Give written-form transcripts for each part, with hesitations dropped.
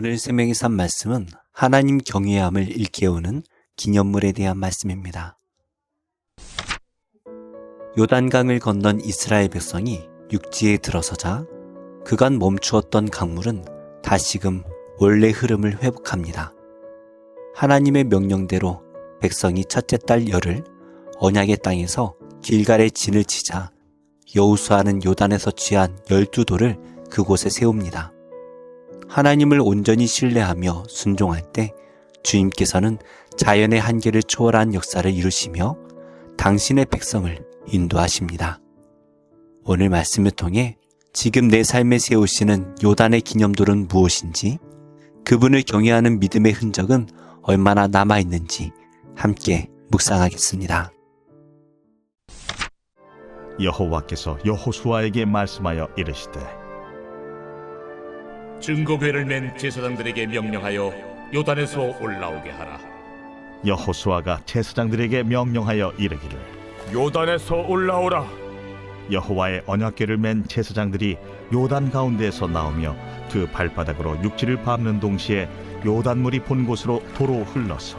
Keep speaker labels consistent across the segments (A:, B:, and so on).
A: 오늘 생명의 산 말씀은 하나님 경외함을 일깨우는 기념물에 대한 말씀입니다. 요단강을 건넌 이스라엘 백성이 육지에 들어서자 그간 멈추었던 강물은 다시금 원래 흐름을 회복합니다. 하나님의 명령대로 백성이 첫째 달 열흘 언약의 땅에서 길갈에 진을 치자 여호수아는 요단에서 취한 12돌을 그곳에 세웁니다. 하나님을 온전히 신뢰하며 순종할 때 주님께서는 자연의 한계를 초월한 역사를 이루시며 당신의 백성을 인도하십니다. 오늘 말씀을 통해 지금 내 삶에 세우시는 요단의 기념돌은 무엇인지, 그분을 경외하는 믿음의 흔적은 얼마나 남아있는지 함께 묵상하겠습니다.
B: 여호와께서 여호수아에게 말씀하여 이르시되
C: 증거궤를 맨 제사장들에게 명령하여 요단에서 올라오게 하라.
B: 여호수아가 제사장들에게 명령하여 이르기를
C: 요단에서 올라오라.
B: 여호와의 언약궤를 맨 제사장들이 요단 가운데에서 나오며 그 발바닥으로 육지를 밟는 동시에 요단물이 본 곳으로 도로 흘러서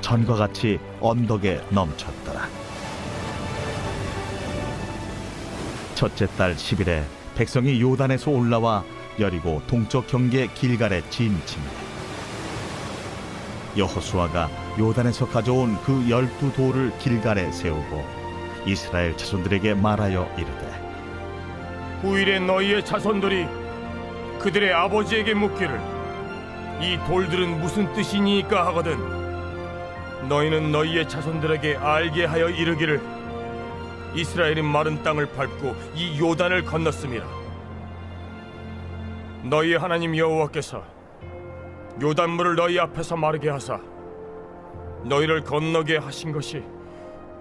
B: 전과 같이 언덕에 넘쳤더라. 첫째 달 10일에 백성이 요단에서 올라와 여리고 동쪽 경계 길갈에 진침해 여호수아가 요단에서 가져온 그 12돌을 길갈에 세우고 이스라엘 자손들에게 말하여 이르되
C: 후일에 너희의 자손들이 그들의 아버지에게 묻기를 이 돌들은 무슨 뜻이니까 하거든 너희는 너희의 자손들에게 알게 하여 이르기를 이스라엘이 마른 땅을 밟고 이 요단을 건넜음이라. 너희 하나님 여호와께서 요단물을 너희 앞에서 마르게 하사 너희를 건너게 하신 것이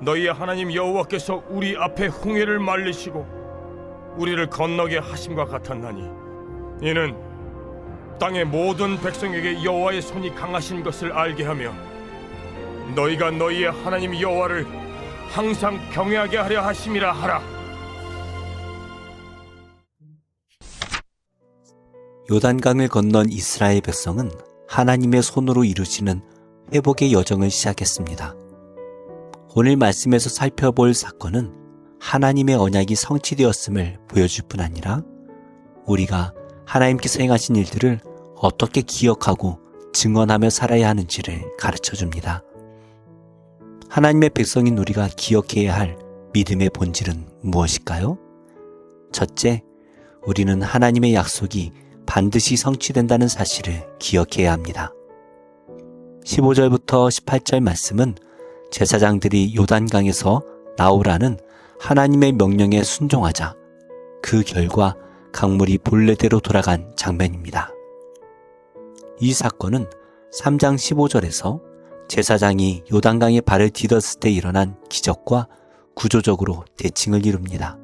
C: 너희의 하나님 여호와께서 우리 앞에 홍해를 말리시고 우리를 건너게 하심과 같았나니 이는 땅의 모든 백성에게 여호와의 손이 강하신 것을 알게 하며 너희가 너희의 하나님 여호와를 항상 경외하게 하려 하심이라 하라.
A: 요단강을 건넌 이스라엘 백성은 하나님의 손으로 이루시는 회복의 여정을 시작했습니다. 오늘 말씀에서 살펴볼 사건은 하나님의 언약이 성취되었음을 보여줄 뿐 아니라 우리가 하나님께서 행하신 일들을 어떻게 기억하고 증언하며 살아야 하는지를 가르쳐줍니다. 하나님의 백성인 우리가 기억해야 할 믿음의 본질은 무엇일까요? 첫째, 우리는 하나님의 약속이 반드시 성취된다는 사실을 기억해야 합니다. 15절부터 18절 말씀은 제사장들이 요단강에서 나오라는 하나님의 명령에 순종하자 그 결과 강물이 본래대로 돌아간 장면입니다. 이 사건은 3장 15절에서 제사장이 요단강에 발을 디뎠을 때 일어난 기적과 구조적으로 대칭을 이룹니다.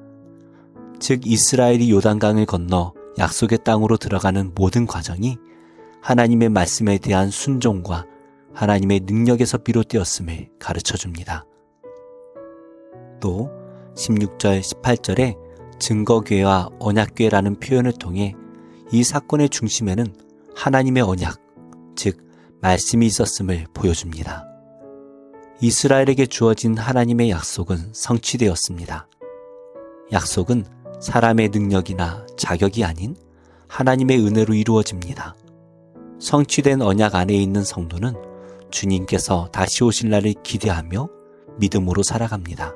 A: 즉 이스라엘이 요단강을 건너 약속의 땅으로 들어가는 모든 과정이 하나님의 말씀에 대한 순종과 하나님의 능력에서 비롯되었음을 가르쳐줍니다. 또 16절, 18절에 증거궤와 언약궤라는 표현을 통해 이 사건의 중심에는 하나님의 언약, 즉 말씀이 있었음을 보여줍니다. 이스라엘에게 주어진 하나님의 약속은 성취되었습니다. 약속은 사람의 능력이나 자격이 아닌 하나님의 은혜로 이루어집니다. 성취된 언약 안에 있는 성도는 주님께서 다시 오실 날을 기대하며 믿음으로 살아갑니다.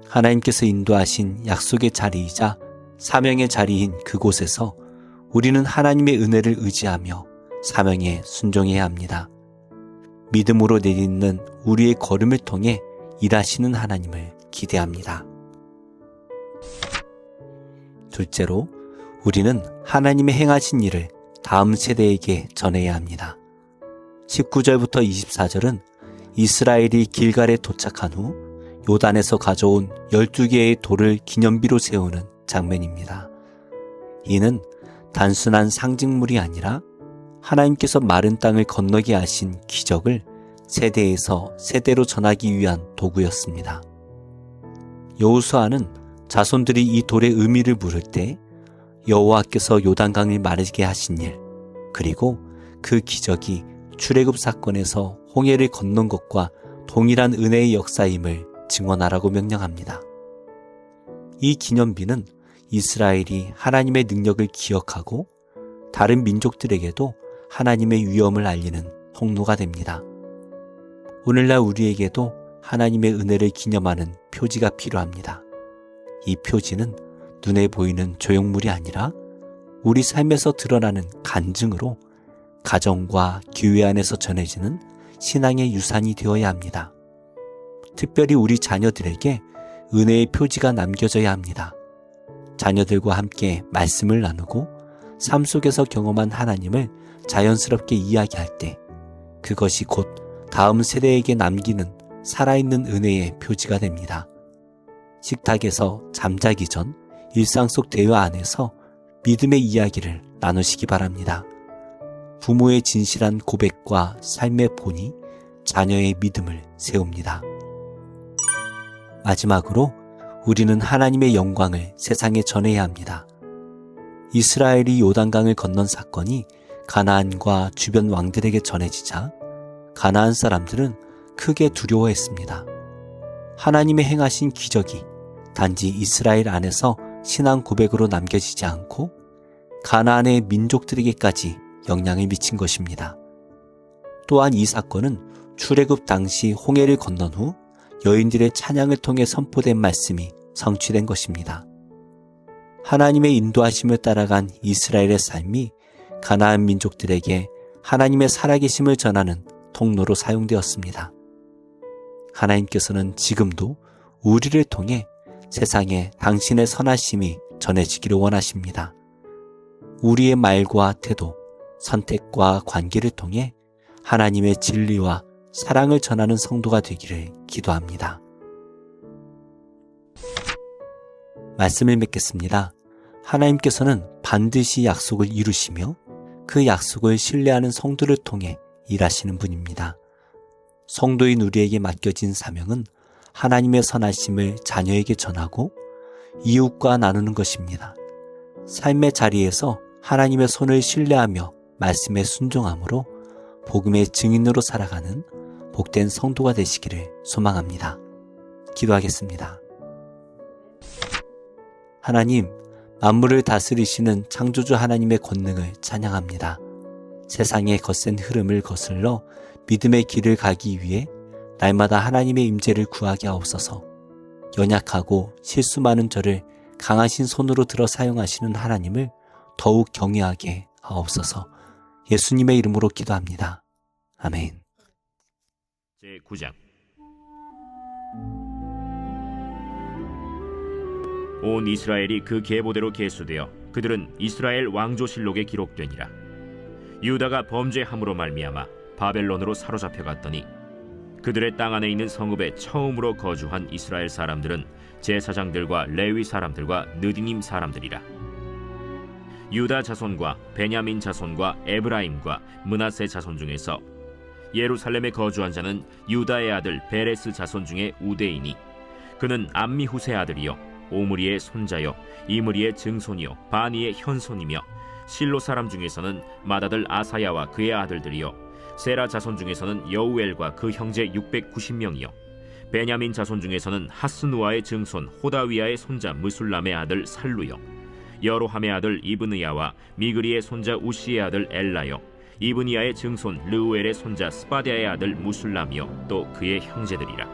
A: 하나님께서 인도하신 약속의 자리이자 사명의 자리인 그곳에서 우리는 하나님의 은혜를 의지하며 사명에 순종해야 합니다. 믿음으로 내딛는 우리의 걸음을 통해 일하시는 하나님을 기대합니다. 둘째로, 우리는 하나님의 행하신 일을 다음 세대에게 전해야 합니다. 19절부터 24절은 이스라엘이 길갈에 도착한 후 요단에서 가져온 12개의 돌을 기념비로 세우는 장면입니다. 이는 단순한 상징물이 아니라 하나님께서 마른 땅을 건너게 하신 기적을 세대에서 세대로 전하기 위한 도구였습니다. 여호수아는 자손들이 이 돌의 의미를 물을 때 여호와께서 요단강을 마르게 하신 일, 그리고 그 기적이 출애굽 사건에서 홍해를 건넌 것과 동일한 은혜의 역사임을 증언하라고 명령합니다. 이 기념비는 이스라엘이 하나님의 능력을 기억하고 다른 민족들에게도 하나님의 위엄을 알리는 통로가 됩니다. 오늘날 우리에게도 하나님의 은혜를 기념하는 표지가 필요합니다. 이 표지는 눈에 보이는 조형물이 아니라 우리 삶에서 드러나는 간증으로 가정과 교회 안에서 전해지는 신앙의 유산이 되어야 합니다. 특별히 우리 자녀들에게 은혜의 표지가 남겨져야 합니다. 자녀들과 함께 말씀을 나누고 삶 속에서 경험한 하나님을 자연스럽게 이야기할 때 그것이 곧 다음 세대에게 남기는 살아있는 은혜의 표지가 됩니다. 식탁에서 잠자기 전 일상 속 대화 안에서 믿음의 이야기를 나누시기 바랍니다. 부모의 진실한 고백과 삶의 본이 자녀의 믿음을 세웁니다. 마지막으로 우리는 하나님의 영광을 세상에 전해야 합니다. 이스라엘이 요단강을 건넌 사건이 가나안과 주변 왕들에게 전해지자 가나안 사람들은 크게 두려워했습니다. 하나님의 행하신 기적이 단지 이스라엘 안에서 신앙 고백으로 남겨지지 않고 가나안의 민족들에게까지 영향을 미친 것입니다. 또한 이 사건은 출애굽 당시 홍해를 건넌 후 여인들의 찬양을 통해 선포된 말씀이 성취된 것입니다. 하나님의 인도하심을 따라간 이스라엘의 삶이 가나안 민족들에게 하나님의 살아계심을 전하는 통로로 사용되었습니다. 하나님께서는 지금도 우리를 통해 세상에 당신의 선하심이 전해지기를 원하십니다. 우리의 말과 태도, 선택과 관계를 통해 하나님의 진리와 사랑을 전하는 성도가 되기를 기도합니다. 말씀을 맺겠습니다. 하나님께서는 반드시 약속을 이루시며 그 약속을 신뢰하는 성도를 통해 일하시는 분입니다. 성도인 우리에게 맡겨진 사명은 하나님의 선하심을 자녀에게 전하고 이웃과 나누는 것입니다. 삶의 자리에서 하나님의 손을 신뢰하며 말씀에 순종함으로 복음의 증인으로 살아가는 복된 성도가 되시기를 소망합니다. 기도하겠습니다. 하나님, 만물을 다스리시는 창조주 하나님의 권능을 찬양합니다. 세상의 거센 흐름을 거슬러 믿음의 길을 가기 위해 날마다 하나님의 임재를 구하게 하옵소서. 연약하고 실수 많은 저를 강하신 손으로 들어 사용하시는 하나님을 더욱 경외하게 하옵소서. 예수님의 이름으로 기도합니다. 아멘.
D: 제9장 온 이스라엘이 그 계보대로 계수되어 그들은 이스라엘 왕조실록에 기록되니라. 유다가 범죄함으로 말미암아 바벨론으로 사로잡혀 갔더니 그들의 땅 안에 있는 성읍에 처음으로 거주한 이스라엘 사람들은 제사장들과 레위 사람들과 느디님 사람들이라. 유다 자손과 베냐민 자손과 에브라임과 므낫세 자손 중에서 예루살렘에 거주한 자는 유다의 아들 베레스 자손 중에 우대이니 그는 암미후세 아들이요 오므리의 손자요 이므리의 증손이요 바니의 현손이며 실로 사람 중에서는 맏아들 아사야와 그의 아들들이요 세라 자손 중에서는 여우엘과 그 형제 690명이요 베냐민 자손 중에서는 하스누아의 증손 호다위아의 손자 무술람의 아들 살루요 여로함의 아들 이브느야와 미그리의 손자 우시의 아들 엘라요 이브니야의 증손 르우엘의 손자 스바디아의 아들 무술람이요 또 그의 형제들이라.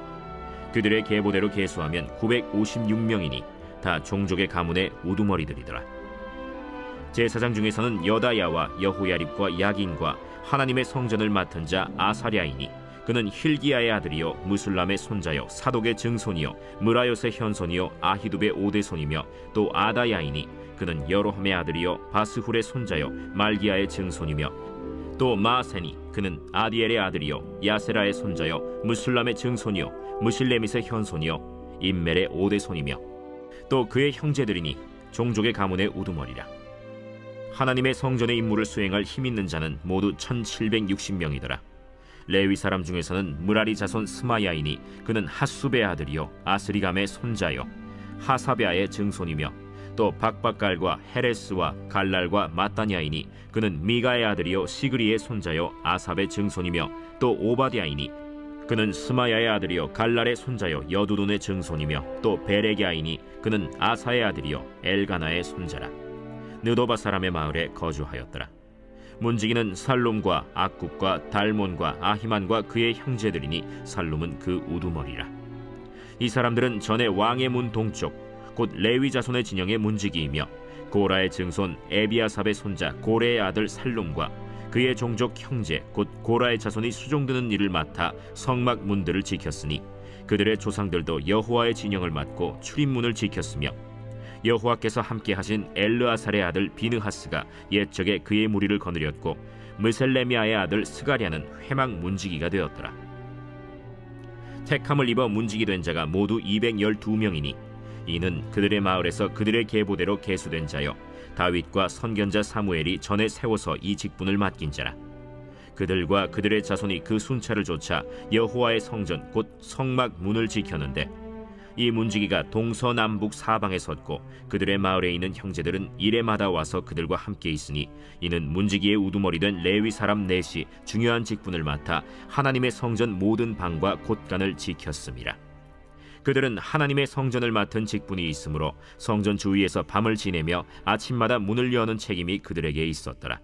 D: 그들의 계보대로 계수하면 956명이니 다 종족의 가문의 우두머리들이더라. 제사장 중에서는 여다야와 여호야립과 야긴과 하나님의 성전을 맡은 자 아사랴이니 그는 힐기야의 아들이요 무술람의 손자요 사독의 증손이요 무라요의 현손이요 아히두베의 오대손이며 또 아다야이니 그는 여로함의 아들이요 바스훌의 손자요 말기야의 증손이며 또 마세니 그는 아디엘의 아들이요 야세라의 손자요 무술람의 증손이요 무실레밋의 현손이요 임멜의 오대손이며 또 그의 형제들이니 종족의 가문의 우두머리라. 하나님의 성전의 임무를 수행할 힘 있는 자는 모두 1760명이더라. 레위 사람 중에서는 무라리 자손 스마야이니 그는 핫수베의 아들이요 아스리감의 손자요 하사베아의 증손이며 또 박박갈과 헤레스와 갈랄과 마따냐이니 그는 미가의 아들이요 시그리의 손자요 아삽의 증손이며 또 오바댜이니 그는 스마야의 아들이요 갈랄의 손자요 여두둔의 증손이며 또 베레갸이니 그는 아사의 아들이요 엘가나의 손자라. 느도바 사람의 마을에 거주하였더라. 문지기는 살룸과 악굽과 달몬과 아히만과 그의 형제들이니 살룸은 그 우두머리라. 이 사람들은 전에 왕의 문 동쪽 곧 레위 자손의 진영의 문지기이며 고라의 증손 에비아삽의 손자 고레의 아들 살룸과 그의 종족 형제 곧 고라의 자손이 수종드는 일을 맡아 성막 문들을 지켰으니 그들의 조상들도 여호와의 진영을 맡고 출입문을 지켰으며 여호와께서 함께 하신 엘르아살의 아들 비느하스가 옛적에 그의 무리를 거느렸고 무셀레미아의 아들 스가랴는 회막 문지기가 되었더라. 택함을 입어 문지기 된 자가 모두 212명이니 이는 그들의 마을에서 그들의 계보대로 계수된 자요 다윗과 선견자 사무엘이 전에 세워서 이 직분을 맡긴 자라. 그들과 그들의 자손이 그 순찰을 좇아 여호와의 성전 곧 성막 문을 지켰는데 이 문지기가 동서남북 사방에 섰고 그들의 마을에 있는 형제들은 이레마다 와서 그들과 함께 있으니 이는 문지기의 우두머리 된 레위 사람 넷이 중요한 직분을 맡아 하나님의 성전 모든 방과 곳간을 지켰음이라. 그들은 하나님의 성전을 맡은 직분이 있으므로 성전 주위에서 밤을 지내며 아침마다 문을 여는 책임이 그들에게 있었더라.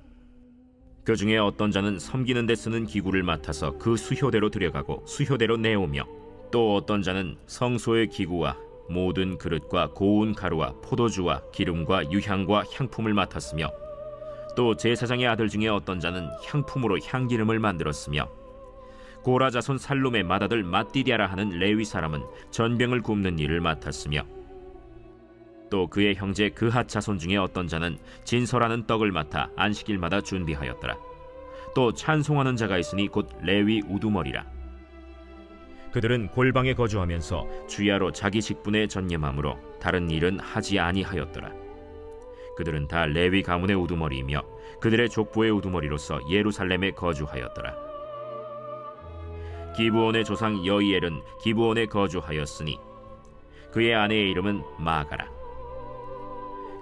D: 그 중에 어떤 자는 섬기는 데 쓰는 기구를 맡아서 그 수효대로 들여가고 수효대로 내오며 또 어떤 자는 성소의 기구와 모든 그릇과 고운 가루와 포도주와 기름과 유향과 향품을 맡았으며 또 제사장의 아들 중에 어떤 자는 향품으로 향기름을 만들었으며 고라 자손 살룸의 맏아들 마띠디아라 하는 레위 사람은 전병을 굽는 일을 맡았으며 또 그의 형제 그핫 자손 중에 어떤 자는 진설하는 떡을 맡아 안식일마다 준비하였더라. 또 찬송하는 자가 있으니 곧 레위 우두머리라. 그들은 골방에 거주하면서 주야로 자기 직분에 전념함으로 다른 일은 하지 아니하였더라. 그들은 다 레위 가문의 우두머리이며 그들의 족보의 우두머리로서 예루살렘에 거주하였더라. 기브온의 조상 여이엘은 기브온에 거주하였으니 그의 아내의 이름은 마가라.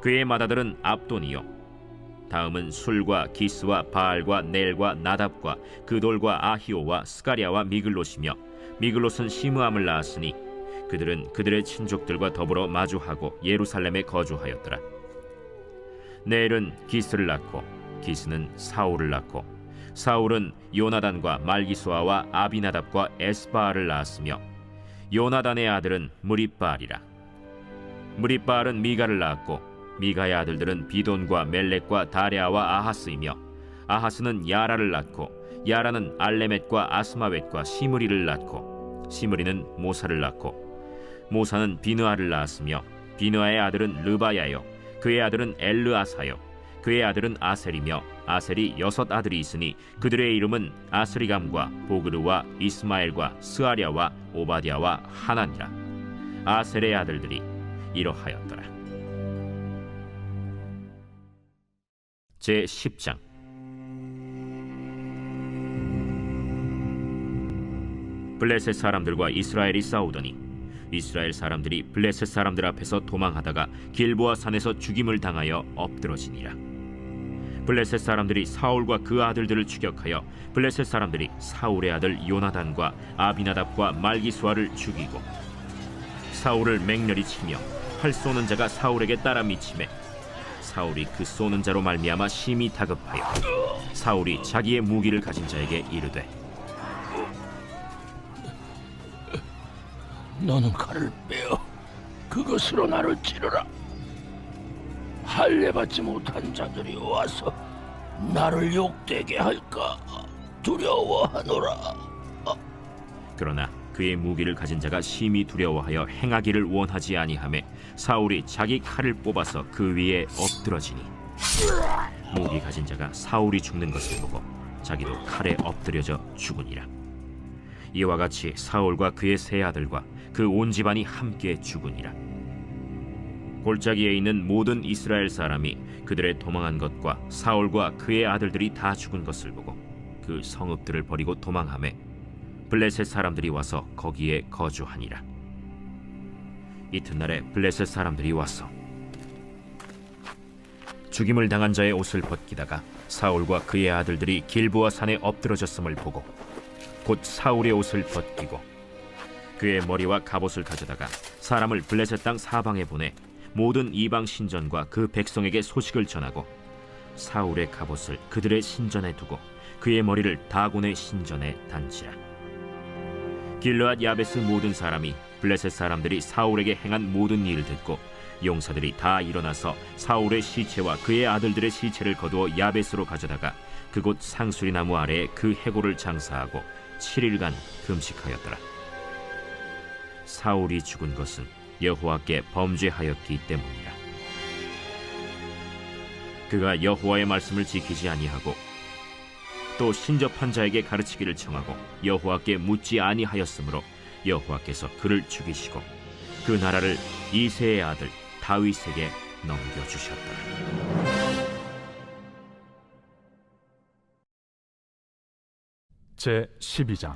D: 그의 맏아들은 압돈이요 다음은 술과 기스와 바알과 넬과 나답과 그돌과 아히오와 스가랴와 미글롯이며 미글롯은 시므암을 낳았으니 그들은 그들의 친족들과 더불어 마주하고 예루살렘에 거주하였더라. 넬은 기스를 낳고 기스는 사울을 낳고 사울은 요나단과 말기수아와 아비나답과 에스바알을 낳았으며 요나단의 아들은 무립바알이라. 무립바알은 미가를 낳았고 미가의 아들들은 비돈과 멜렉과 다레아와 아하스이며 아하스는 야라를 낳고 야라는 알레멧과 아스마웻과 시므리를 낳고 시므리는 모사를 낳고 모사는 비느아를 낳았으며 비느아의 아들은 르바야요 그의 아들은 엘르아사요 그의 아들은 아셀이며 아셀이 6 아들이 있으니 그들의 이름은 아스리감과 보그르와 이스마엘과 스아랴와 오바댜와 하나니라. 아셀의 아들들이 이러하였더라. 제10장. 블레셋 사람들과 이스라엘이 싸우더니 이스라엘 사람들이 블레셋 사람들 앞에서 도망하다가 길보아 산에서 죽임을 당하여 엎드러지니라. 블레셋 사람들이 사울과 그 아들들을 추격하여 블레셋 사람들이 사울의 아들 요나단과 아비나답과 말기수아를 죽이고 사울을 맹렬히 치며 활 쏘는 자가 사울에게 따라 미치매 사울이 그 쏘는 자로 말미암아 심히 다급하여 사울이 자기의 무기를 가진 자에게 이르되
E: 너는 칼을 빼어 그것으로 나를 찌르라. 할례받지 못한 자들이 와서 나를 욕되게 할까 두려워하노라.
D: 그러나 그의 무기를 가진 자가 심히 두려워하여 행하기를 원하지 아니하매 사울이 자기 칼을 뽑아서 그 위에 엎드러지니 무기 가진 자가 사울이 죽는 것을 보고 자기도 칼에 엎드려져 죽으니라. 이와 같이 사울과 그의 세 아들과 그 온 집안이 함께 죽으니라. 골짜기에 있는 모든 이스라엘 사람이 그들의 도망한 것과 사울과 그의 아들들이 다 죽은 것을 보고 그 성읍들을 버리고 도망하매 블레셋 사람들이 와서 거기에 거주하니라. 이튿날에 블레셋 사람들이 와서 죽임을 당한 자의 옷을 벗기다가 사울과 그의 아들들이 길보아 산에 엎드러졌음을 보고 곧 사울의 옷을 벗기고 그의 머리와 갑옷을 가져다가 사람을 블레셋 땅 사방에 보내 모든 이방 신전과 그 백성에게 소식을 전하고 사울의 갑옷을 그들의 신전에 두고 그의 머리를 다곤의 신전에 단지라. 길르앗 야베스 모든 사람이 블레셋 사람들이 사울에게 행한 모든 일을 듣고 용사들이 다 일어나서 사울의 시체와 그의 아들들의 시체를 거두어 야베스로 가져다가 그곳 상수리 나무 아래에 그 해골을 장사하고 7일간 금식하였더라. 사울이 죽은 것은 여호와께 범죄하였기 때문이라. 그가 여호와의 말씀을 지키지 아니하고 또 신접한 자에게 가르치기를 청하고 여호와께 묻지 아니하였으므로 여호와께서 그를 죽이시고 그 나라를 이새의 아들 다윗에게 넘겨주셨더라.
F: 제 12장.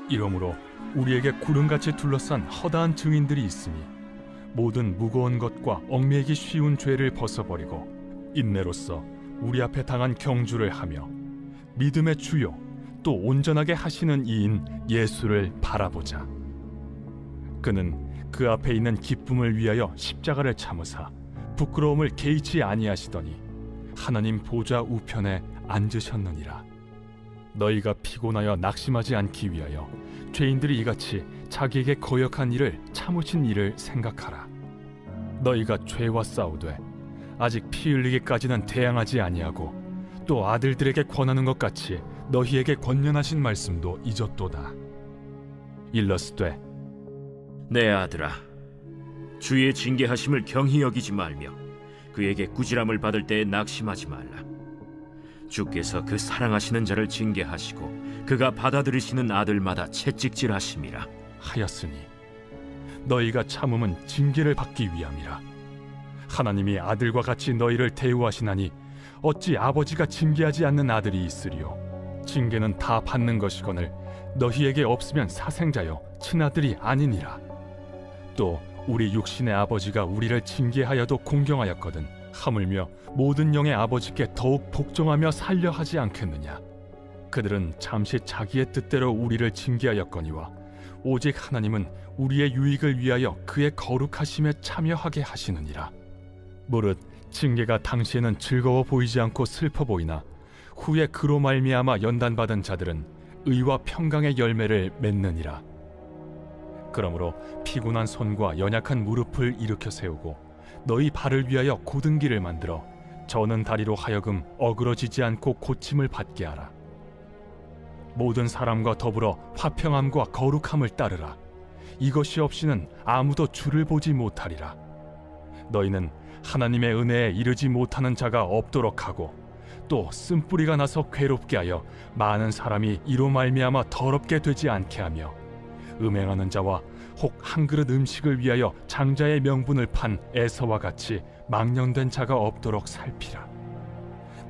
F: 이러므로 우리에게 구름같이 둘러싼 허다한 증인들이 있으니 모든 무거운 것과 얽매이기 쉬운 죄를 벗어버리고 인내로써 우리 앞에 당한 경주를 하며 믿음의 주요 또 온전하게 하시는 이인 예수를 바라보자. 그는 그 앞에 있는 기쁨을 위하여 십자가를 참으사 부끄러움을 개의치 아니하시더니 하나님 보좌 우편에 앉으셨느니라. 너희가 피곤하여 낙심하지 않기 위하여 죄인들이 이같이 자기에게 거역한 일을 참으신 일을 생각하라. 너희가 죄와 싸우되 아직 피 흘리기까지는 대항하지 아니하고 또 아들들에게 권하는 것 같이 너희에게 권면하신 말씀도 잊었도다. 일러스되
D: 내 아들아, 주의 징계하심을 경히 여기지 말며 그에게 꾸지람을 받을 때에 낙심하지 말라. 주께서 그 사랑하시는 자를 징계하시고 그가 받아들이시는 아들마다 채찍질하심이라
F: 하였으니 너희가 참음은 징계를 받기 위함이라. 하나님이 아들과 같이 너희를 대우하시나니 어찌 아버지가 징계하지 않는 아들이 있으리요. 징계는 다 받는 것이거늘 너희에게 없으면 사생자요 친아들이 아니니라. 또 우리 육신의 아버지가 우리를 징계하여도 공경하였거든 하물며 모든 영의 아버지께 더욱 복종하며 살려 하지 않겠느냐. 그들은 잠시 자기의 뜻대로 우리를 징계하였거니와 오직 하나님은 우리의 유익을 위하여 그의 거룩하심에 참여하게 하시느니라. 무릇 징계가 당시에는 즐거워 보이지 않고 슬퍼 보이나 후에 그로 말미암아 연단받은 자들은 의와 평강의 열매를 맺느니라. 그러므로 피곤한 손과 연약한 무릎을 일으켜 세우고 너희 발을 위하여 곧은 길을 만들어 저는 다리로 하여금 어그러지지 않고 고침을 받게 하라. 모든 사람과 더불어 화평함과 거룩함을 따르라. 이것이 없이는 아무도 주를 보지 못하리라. 너희는 하나님의 은혜에 이르지 못하는 자가 없도록 하고 또 쓴뿌리가 나서 괴롭게 하여 많은 사람이 이로 말미암아 더럽게 되지 않게 하며 음행하는 자와 혹 한 그릇 음식을 위하여 장자의 명분을 판 에서와 같이 망령된 자가 없도록 살피라.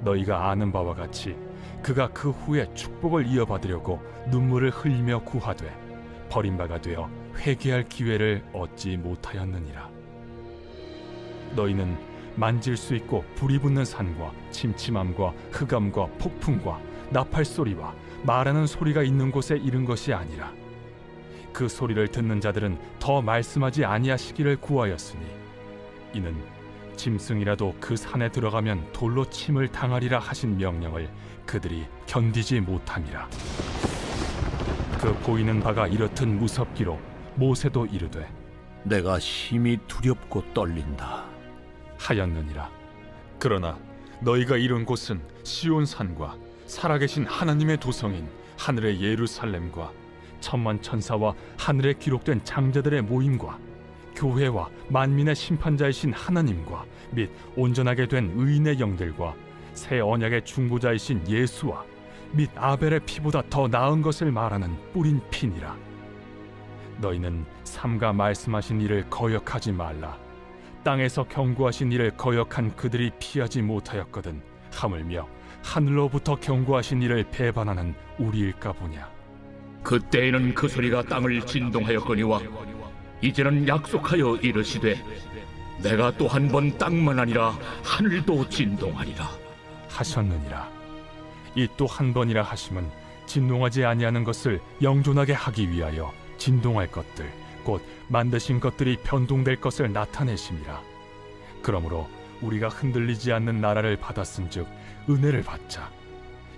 F: 너희가 아는 바와 같이 그가 그 후에 축복을 이어받으려고 눈물을 흘리며 구하되 버림바가 되어 회개할 기회를 얻지 못하였느니라. 너희는 만질 수 있고 불이 붙는 산과 침침함과 흑암과 폭풍과 나팔 소리와 말하는 소리가 있는 곳에 이른 것이 아니라 그 소리를 듣는 자들은 더 말씀하지 아니하시기를 구하였으니 이는 짐승이라도 그 산에 들어가면 돌로 침을 당하리라 하신 명령을 그들이 견디지 못함이라. 그 보이는 바가 이렇듯 무섭기로 모세도 이르되
E: 내가 심히 두렵고 떨린다
F: 하였느니라. 그러나 너희가 이룬 곳은 시온 산과 살아계신 하나님의 도성인 하늘의 예루살렘과 천만 천사와 하늘에 기록된 장자들의 모임과 교회와 만민의 심판자이신 하나님과 및 온전하게 된 의인의 영들과 새 언약의 중보자이신 예수와 및 아벨의 피보다 더 나은 것을 말하는 뿌린 피니라. 너희는 삼가 말씀하신 일을 거역하지 말라. 땅에서 경고하신 일을 거역한 그들이 피하지 못하였거든 하물며 하늘로부터 경고하신 일을 배반하는 우리일까 보냐.
E: 그때에는 그 소리가 땅을 진동하였거니와 이제는 약속하여 이르시되 내가 또 한 번 땅만 아니라 하늘도 진동하리라.
F: 하셨느니라. 이 또 한 번이라 하심은 진동하지 아니하는 것을 영존하게 하기 위하여 진동할 것들 곧 만드신 것들이 변동될 것을 나타내심이라. 그러므로 우리가 흔들리지 않는 나라를 받았은즉 은혜를 받자.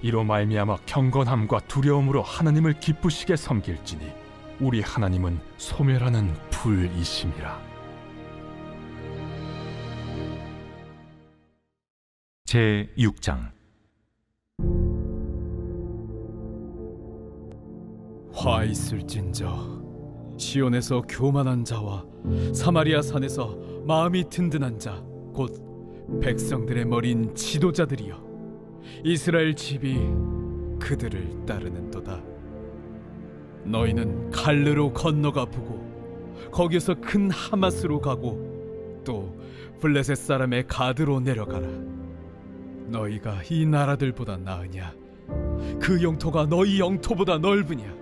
F: 이로 말미암아 경건함과 두려움으로 하나님을 기쁘시게 섬길지니 우리 하나님은 소멸하는 불이심이라.
G: 제 6장.
H: 화 있을진저 시온에서 교만한 자와 사마리아 산에서 마음이 든든한 자 곧 백성들의 머리인 지도자들이여 이스라엘 집이 그들을 따르는도다. 너희는 갈르로 건너가 보고 거기서 큰 하마스로 가고 또 블레셋 사람의 가드로 내려가라. 너희가 이 나라들보다 나으냐? 그 영토가 너희 영토보다 넓으냐?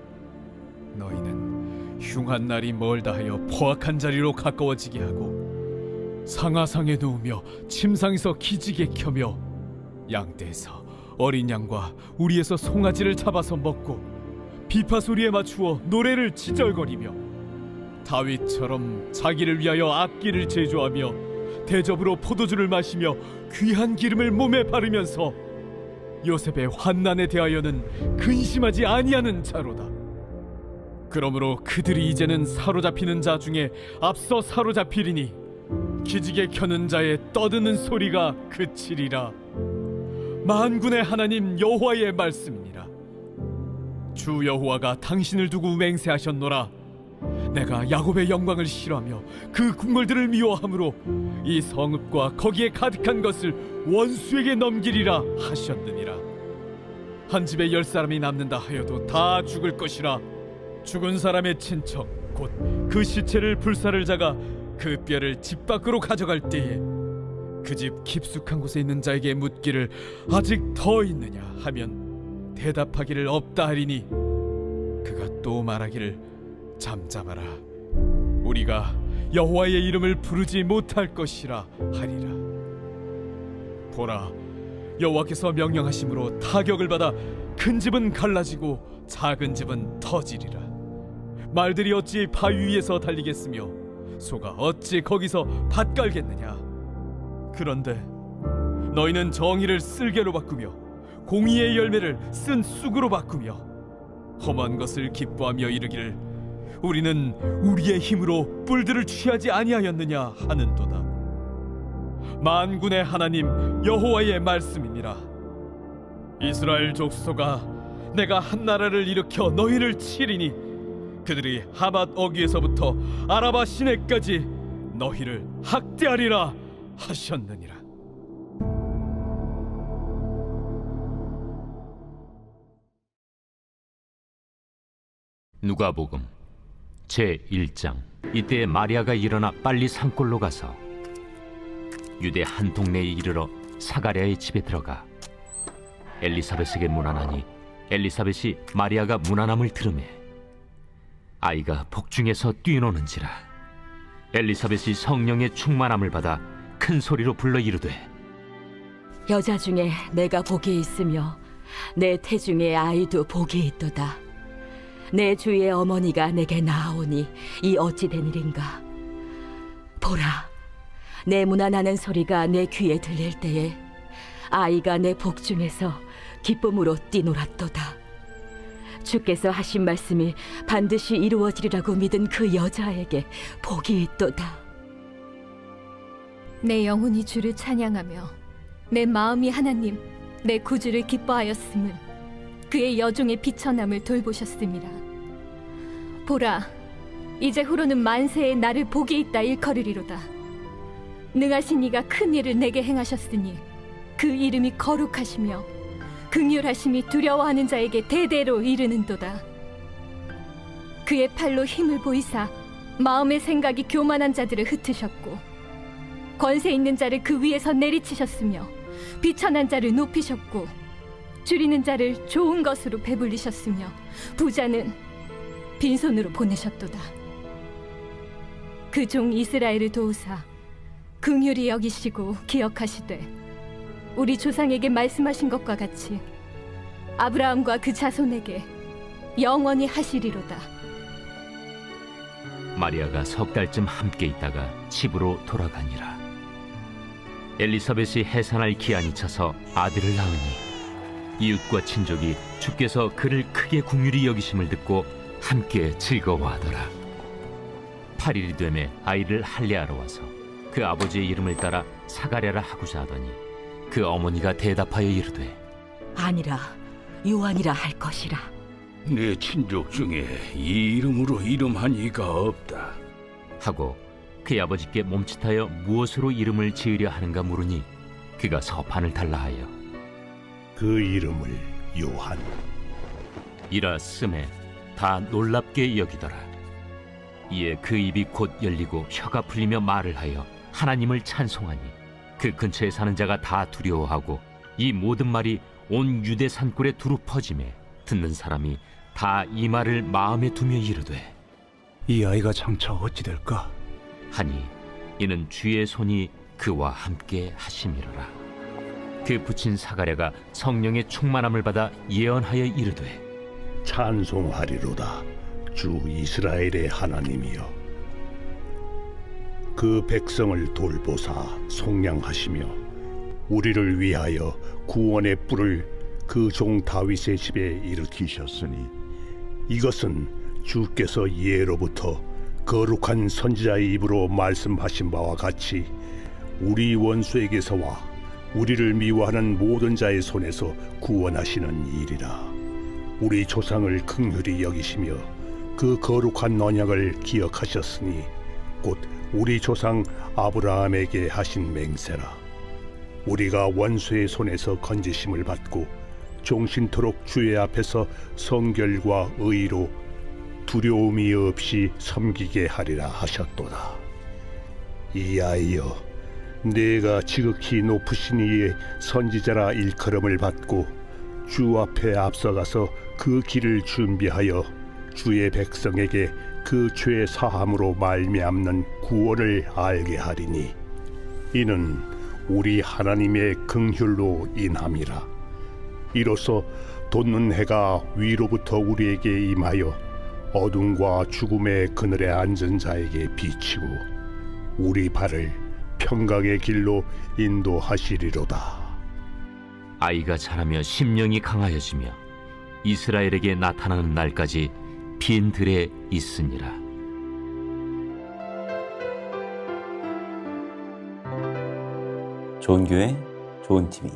H: 너희는 흉한 날이 멀다 하여 포악한 자리로 가까워지게 하고 상하상에 누우며 침상에서 기지개 켜며 양떼에서 어린 양과 우리에서 송아지를 잡아서 먹고 비파 소리에 맞추어 노래를 지절거리며 다윗처럼 자기를 위하여 악기를 제조하며 대접으로 포도주를 마시며 귀한 기름을 몸에 바르면서 요셉의 환난에 대하여는 근심하지 아니하는 자로다. 그러므로 그들이 이제는 사로잡히는 자 중에 앞서 사로잡히리니 기지개 켜는 자의 떠드는 소리가 그치리라. 만군의 하나님 여호와의 말씀이니라. 주 여호와가 당신을 두고 맹세하셨노라. 내가 야곱의 영광을 싫어하며 그 궁궐들을 미워하므로 이 성읍과 거기에 가득한 것을 원수에게 넘기리라 하셨느니라. 한 집에 10사람이 남는다 하여도 다 죽을 것이라. 죽은 사람의 친척 곧 그 시체를 불사를 자가 그 뼈를 집 밖으로 가져갈 때에 그 집 깊숙한 곳에 있는 자에게 묻기를 아직 더 있느냐 하면 대답하기를 없다 하리니 그가 또 말하기를 잠잠하라. 우리가 여호와의 이름을 부르지 못할 것이라 하리라. 보라, 여호와께서 명령하심으로 타격을 받아 큰 집은 갈라지고 작은 집은 터지리라. 말들이 어찌 바위 위에서 달리겠으며 소가 어찌 거기서 밭 깔겠느냐. 그런데 너희는 정의를 쓸개로 바꾸며 공의의 열매를 쓴 쑥으로 바꾸며 험한 것을 기뻐하며 이르기를 우리는 우리의 힘으로 뿔들을 취하지 아니하였느냐 하는도다. 만군의 하나님 여호와의 말씀이니라. 이스라엘 족속아, 내가 한 나라를 일으켜 너희를 치리니 그들이 하맛 어귀에서부터 아라바 시내까지 너희를 학대하리라 하셨느니라.
I: 누가복음 제1장. 이때 마리아가 일어나 빨리 산골로 가서 유대 한 동네에 이르러 사가랴의 집에 들어가 엘리사벳에게 문안하니 엘리사벳이 마리아가 문안함을 들으매 아이가 복중에서 뛰노는지라. 엘리사벳이 성령의 충만함을 받아 큰 소리로 불러 이르되
J: 여자 중에 내가 복이 있으며 내 태중에 아이도 복이 있도다. 내 주의 어머니가 내게 나아오니 이 어찌 된 일인가. 보라, 내 문안하는 소리가 내 귀에 들릴 때에 아이가 내 복중에서 기쁨으로 뛰놀았도다. 주께서 하신 말씀이 반드시 이루어지리라고 믿은 그 여자에게 복이 있도다.
K: 내 영혼이 주를 찬양하며 내 마음이 하나님 내 구주를 기뻐하였음을 그의 여종의 비천함을 돌보셨습니다. 보라, 이제 후로는 만세에 나를 복이 있다 일컬으리로다. 능하신 이가 큰 일을 내게 행하셨으니 그 이름이 거룩하시며 긍휼하심이 두려워하는 자에게 대대로 이르는도다. 그의 팔로 힘을 보이사 마음의 생각이 교만한 자들을 흩으셨고 권세 있는 자를 그 위에서 내리치셨으며 비천한 자를 높이셨고 줄이는 자를 좋은 것으로 배불리셨으며 부자는 빈손으로 보내셨도다. 그 종 이스라엘을 도우사 긍휼히 여기시고 기억하시되 우리 조상에게 말씀하신 것과 같이 아브라함과 그 자손에게 영원히 하시리로다.
I: 마리아가 석 달쯤 함께 있다가 집으로 돌아가니라. 엘리사벳이 해산할 기한이 차서 아들을 낳으니 이웃과 친족이 주께서 그를 크게 긍휼히 여기심을 듣고 함께 즐거워하더라. 8일이 되매 아이를 할례하러 와서 그 아버지의 이름을 따라 사가랴라 하고자 하더니 그 어머니가 대답하여 이르되
J: 아니라 요한이라 할 것이라.
E: 내 친족 중에 이 이름으로 이름한 이가 없다
I: 하고 그의 아버지께 몸짓하여 무엇으로 이름을 지으려 하는가 물으니 그가 서판을 달라 하여
L: 그 이름을 요한
I: 이라 쓰매 다 놀랍게 여기더라. 이에 그 입이 곧 열리고 혀가 풀리며 말을 하여 하나님을 찬송하니 그 근처에 사는 자가 다 두려워하고 이 모든 말이 온 유대 산골에 두루 퍼지매 듣는 사람이 다 이 말을 마음에 두며 이르되
L: 이 아이가 장차 어찌 될까?
I: 하니 이는 주의 손이 그와 함께 하심이로라. 그 부친 사가랴가 성령의 충만함을 받아 예언하여 이르되
L: 찬송하리로다 주 이스라엘의 하나님이여 그 백성을 돌보사 속량하시며 우리를 위하여 구원의 뿔을 그 종 다윗의 집에 일으키셨으니 이것은 주께서 예로부터 거룩한 선지자의 입으로 말씀하신 바와 같이 우리 원수에게서와 우리를 미워하는 모든 자의 손에서 구원하시는 일이라. 우리 조상을 긍휼히 여기시며 그 거룩한 언약을 기억하셨으니 곧 우리 조상 아브라함에게 하신 맹세라. 우리가 원수의 손에서 건지심을 받고 종신토록 주의 앞에서 성결과 의로 두려움이 없이 섬기게 하리라 하셨도다. 이 아이여, 내가 지극히 높으신 이의 선지자라 일컬음을 받고 주 앞에 앞서가서 그 길을 준비하여 주의 백성에게 그 죄 사함으로 말미암는 구원을 알게 하리니 이는 우리 하나님의 긍휼로 인함이라. 이로써 돋는 해가 위로부터 우리에게 임하여 어둠과 죽음의 그늘에 앉은 자에게 비치고 우리 발을 평강의 길로 인도하시리로다.
I: 아이가 자라며 심령이 강하여지며 이스라엘에게 나타나는 날까지 빈 들에 있으니라.
A: 좋은 교회, 좋은 TV